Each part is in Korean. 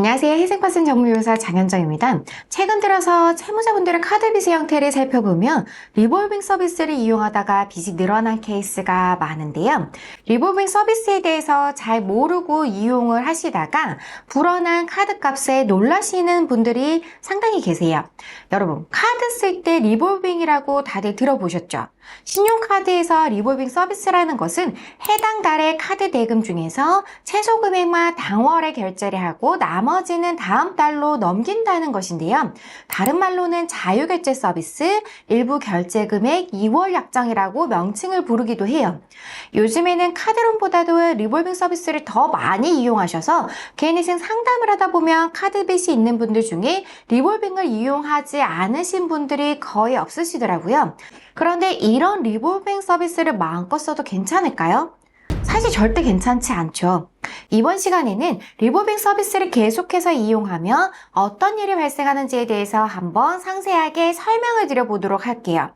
안녕하세요. 희생파생 전문요사 장현정입니다. 최근 들어서 채무자분들의 카드 빚의 형태를 살펴보면 리볼빙 서비스를 이용하다가 빚이 늘어난 케이스가 많은데요. 리볼빙 서비스에 대해서 잘 모르고 이용을 하시다가 불어난 카드 값에 놀라시는 분들이 상당히 계세요. 여러분, 카드 쓸 때 리볼빙이라고 다들 들어보셨죠? 신용카드에서 리볼빙 서비스라는 것은 해당 달의 카드 대금 중에서 최소 금액만 당월에 결제를 하고 나머지는 다음 달로 넘긴다는 것인데요. 다른 말로는 자유결제 서비스, 일부 결제 금액 2월 약정이라고 명칭을 부르기도 해요. 요즘에는 카드론보다도 리볼빙 서비스를 더 많이 이용하셔서 개인회생 상담을 하다 보면 카드빚이 있는 분들 중에 리볼빙을 이용하지 않으신 분들이 거의 없으시더라고요. 그런데 이런 리볼빙 서비스를 마음껏 써도 괜찮을까요? 사실 절대 괜찮지 않죠. 이번 시간에는 리볼빙 서비스를 계속해서 이용하면 어떤 일이 발생하는지에 대해서 한번 상세하게 설명을 드려보도록 할게요.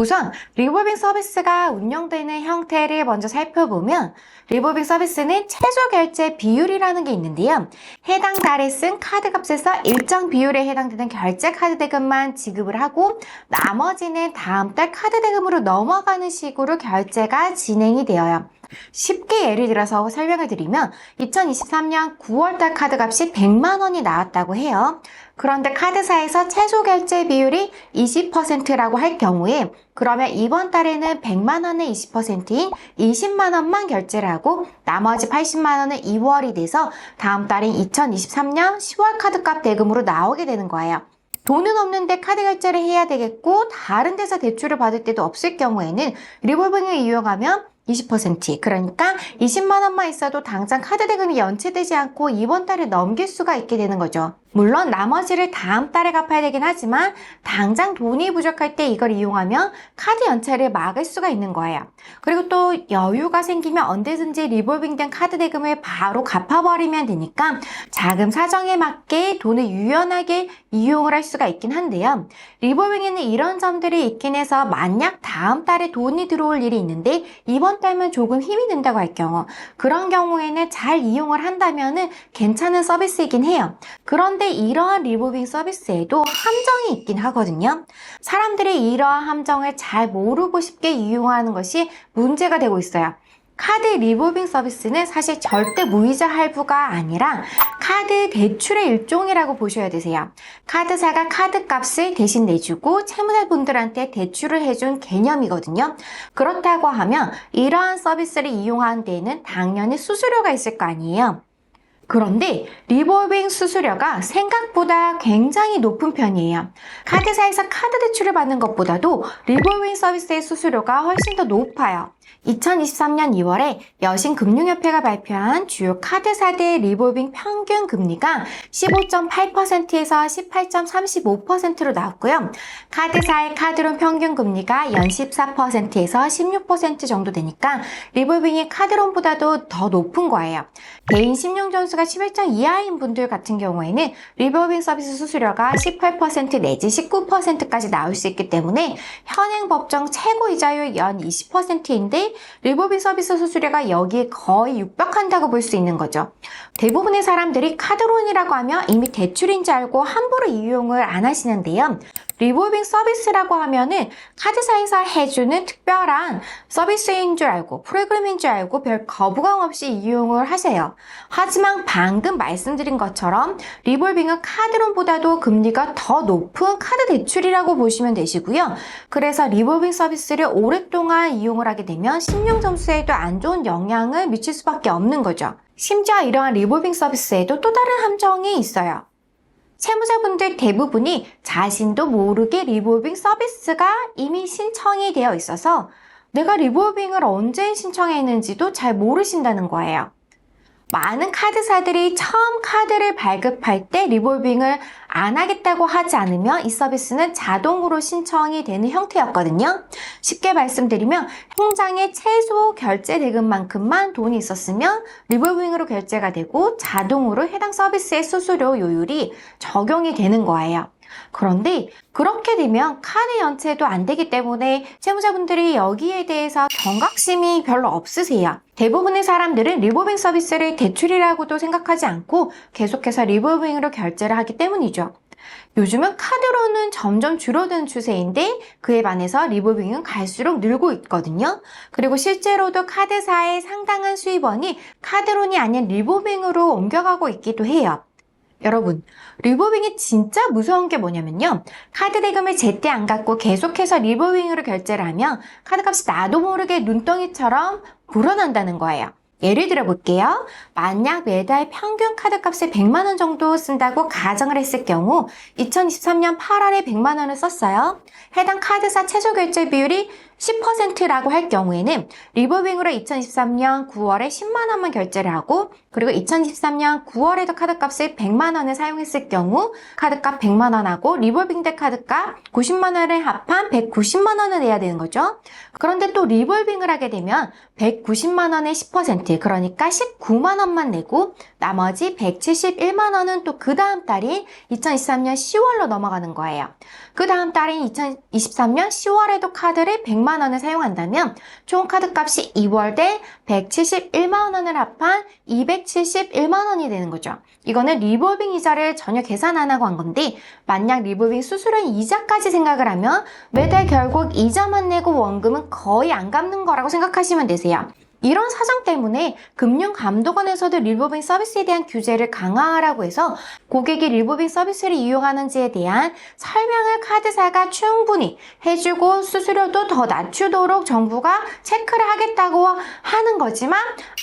우선 리볼빙 서비스가 운영되는 형태를 먼저 살펴보면 리볼빙 서비스는 최소 결제 비율이라는 게 있는데요. 해당 달에 쓴 카드 값에서 일정 비율에 해당되는 결제 카드 대금만 지급을 하고 나머지는 다음 달 카드 대금으로 넘어가는 식으로 결제가 진행이 되어요. 쉽게 예를 들어서 설명을 드리면 2023년 9월달 카드 값이 100만 원이 나왔다고 해요. 그런데 카드사에서 최소 결제 비율이 20%라고 할 경우에 그러면 이번 달에는 100만 원의 20%인 20만 원만 결제를 하고 나머지 80만 원은 2월이 돼서 다음 달인 2023년 10월 카드값 대금으로 나오게 되는 거예요. 돈은 없는데 카드 결제를 해야 되겠고 다른 데서 대출을 받을 때도 없을 경우에는 리볼빙을 이용하면 20% 그러니까 20만 원만 있어도 당장 카드 대금이 연체되지 않고 이번 달에 넘길 수가 있게 되는 거죠. 물론 나머지를 다음 달에 갚아야 되긴 하지만 당장 돈이 부족할 때 이걸 이용하면 카드 연체를 막을 수가 있는 거예요. 그리고 또 여유가 생기면 언제든지 리볼빙된 카드 대금을 바로 갚아버리면 되니까 자금 사정에 맞게 돈을 유연하게 이용을 할 수가 있긴 한데요. 리볼빙에는 이런 점들이 있긴 해서 만약 다음 달에 돈이 들어올 일이 있는데 이번 달만 조금 힘이 든다고 할 경우 그런 경우에는 잘 이용을 한다면은 괜찮은 서비스이긴 해요. 그런데 이러한 리볼빙 서비스에도 함정이 있긴 하거든요. 사람들이 이러한 함정을 잘 모르고 쉽게 이용하는 것이 문제가 되고 있어요. 카드 리볼빙 서비스는 사실 절대 무이자 할부가 아니라 카드 대출의 일종이라고 보셔야 되세요. 카드사가 카드 값을 대신 내주고 채무자분들한테 대출을 해준 개념이거든요. 그렇다고 하면 이러한 서비스를 이용하는 데에는 당연히 수수료가 있을 거 아니에요. 그런데 리볼빙 수수료가 생각보다 굉장히 높은 편이에요. 카드사에서 카드 대출을 받는 것보다도 리볼빙 서비스의 수수료가 훨씬 더 높아요. 2023년 2월에 여신금융협회가 발표한 주요 카드사들의 리볼빙 평균 금리가 15.8%에서 18.35%로 나왔고요. 카드사의 카드론 평균 금리가 연 14%에서 16% 정도 되니까 리볼빙이 카드론보다도 더 높은 거예요. 개인 신용점수가 11점 이하인 분들 같은 경우에는 리볼빙 서비스 수수료가 18% 내지 19%까지 나올 수 있기 때문에 현행 법정 최고 이자율 연 20%인데 리볼빙 서비스 수수료가 여기에 거의 육박한다고 볼 수 있는 거죠. 대부분의 사람들이 카드론이라고 하면 이미 대출인 줄 알고 함부로 이용을 안 하시는데요. 리볼빙 서비스라고 하면은 카드사에서 해주는 특별한 서비스인 줄 알고 프로그램인 줄 알고 별 거부감 없이 이용을 하세요. 하지만 방금 말씀드린 것처럼 리볼빙은 카드론보다도 금리가 더 높은 카드 대출이라고 보시면 되시고요. 그래서 리볼빙 서비스를 오랫동안 이용을 하게 되면 신용점수에도 안 좋은 영향을 미칠 수밖에 없는 거죠. 심지어 이러한 리볼빙 서비스에도 또 다른 함정이 있어요. 채무자분들 대부분이 자신도 모르게 리볼빙 서비스가 이미 신청이 되어 있어서 내가 리볼빙을 언제 신청했는지도 잘 모르신다는 거예요. 많은 카드사들이 처음 카드를 발급할 때 리볼빙을 안 하겠다고 하지 않으면 이 서비스는 자동으로 신청이 되는 형태였거든요. 쉽게 말씀드리면 통장에 최소 결제 대금만큼만 돈이 있었으면 리볼빙으로 결제가 되고 자동으로 해당 서비스의 수수료 요율이 적용이 되는 거예요. 그런데 그렇게 되면 카드 연체도 안 되기 때문에 채무자분들이 여기에 대해서 경각심이 별로 없으세요. 대부분의 사람들은 리볼빙 서비스를 대출이라고도 생각하지 않고 계속해서 리볼빙으로 결제를 하기 때문이죠. 요즘은 카드로는 점점 줄어드는 추세인데 그에 반해서 리볼빙은 갈수록 늘고 있거든요. 그리고 실제로도 카드사의 상당한 수입원이 카드론이 아닌 리볼빙으로 옮겨가고 있기도 해요. 여러분, 리볼빙이 진짜 무서운 게 뭐냐면요. 카드 대금을 제때 안 갚고 계속해서 리볼빙으로 결제를 하면 카드값이 나도 모르게 눈덩이처럼 불어난다는 거예요. 예를 들어 볼게요. 만약 매달 평균 카드값을 100만 원 정도 쓴다고 가정을 했을 경우 2023년 8월에 100만 원을 썼어요. 해당 카드사 최저 결제 비율이 10%라고 할 경우에는 리볼빙으로 2023년 9월에 10만 원만 결제를 하고 그리고 2023년 9월에도 카드값을 100만 원을 사용했을 경우 카드값 100만 원하고 리볼빙 대 카드값 90만 원을 합한 190만 원을 내야 되는 거죠. 그런데 또 리볼빙을 하게 되면 190만 원의 10% 그러니까 19만 원만 내고 나머지 171만 원은 또 그 다음 달인 2023년 10월로 넘어가는 거예요. 그 다음 달인 2023년 10월에도 카드를 100만 원을 사용한다면 총 카드값이 2월 대 171만 원을 합한 271만 원이 되는 거죠. 이거는 리볼빙 이자를 전혀 계산 안 하고 한 건데 만약 리볼빙 수수료인 이자까지 생각을 하면 매달 결국 이자만 내고 원금은 거의 안 갚는 거라고 생각하시면 되세요. 이런 사정 때문에 금융감독원에서도 리볼빙 서비스에 대한 규제를 강화하라고 해서 고객이 리볼빙 서비스를 이용하는지에 대한 설명을 카드사가 충분히 해주고 수수료도 더 낮추도록 정부가 체크를 하겠다고 하는 거지만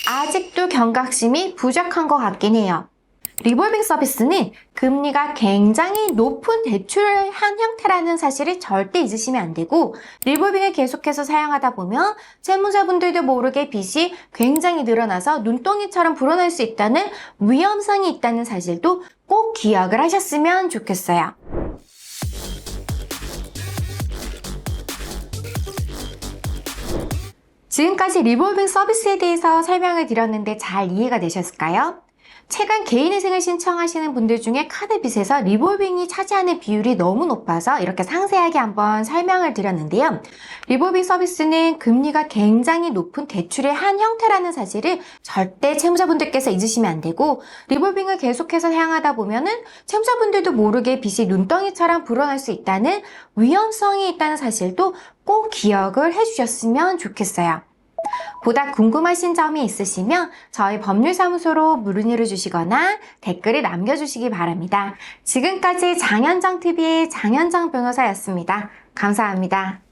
아직도 경각심이 부족한 것 같긴 해요. 리볼빙 서비스는 금리가 굉장히 높은 대출을 한 형태라는 사실을 절대 잊으시면 안 되고 리볼빙을 계속해서 사용하다 보면 채무자분들도 모르게 빚이 굉장히 늘어나서 눈덩이처럼 불어날 수 있다는 위험성이 있다는 사실도 꼭 기억을 하셨으면 좋겠어요. 지금까지 리볼빙 서비스에 대해서 설명을 드렸는데 잘 이해가 되셨을까요? 최근 개인회생을 신청하시는 분들 중에 카드 빚에서 리볼빙이 차지하는 비율이 너무 높아서 이렇게 상세하게 한번 설명을 드렸는데요. 리볼빙 서비스는 금리가 굉장히 높은 대출의 한 형태라는 사실을 절대 채무자분들께서 잊으시면 안 되고 리볼빙을 계속해서 사용하다 보면은 채무자분들도 모르게 빚이 눈덩이처럼 불어날 수 있다는 위험성이 있다는 사실도 꼭 기억을 해주셨으면 좋겠어요. 보다 궁금하신 점이 있으시면 저희 법률사무소로 문의를 주시거나 댓글을 남겨주시기 바랍니다. 지금까지 장현정TV의 장현정 변호사였습니다. 감사합니다.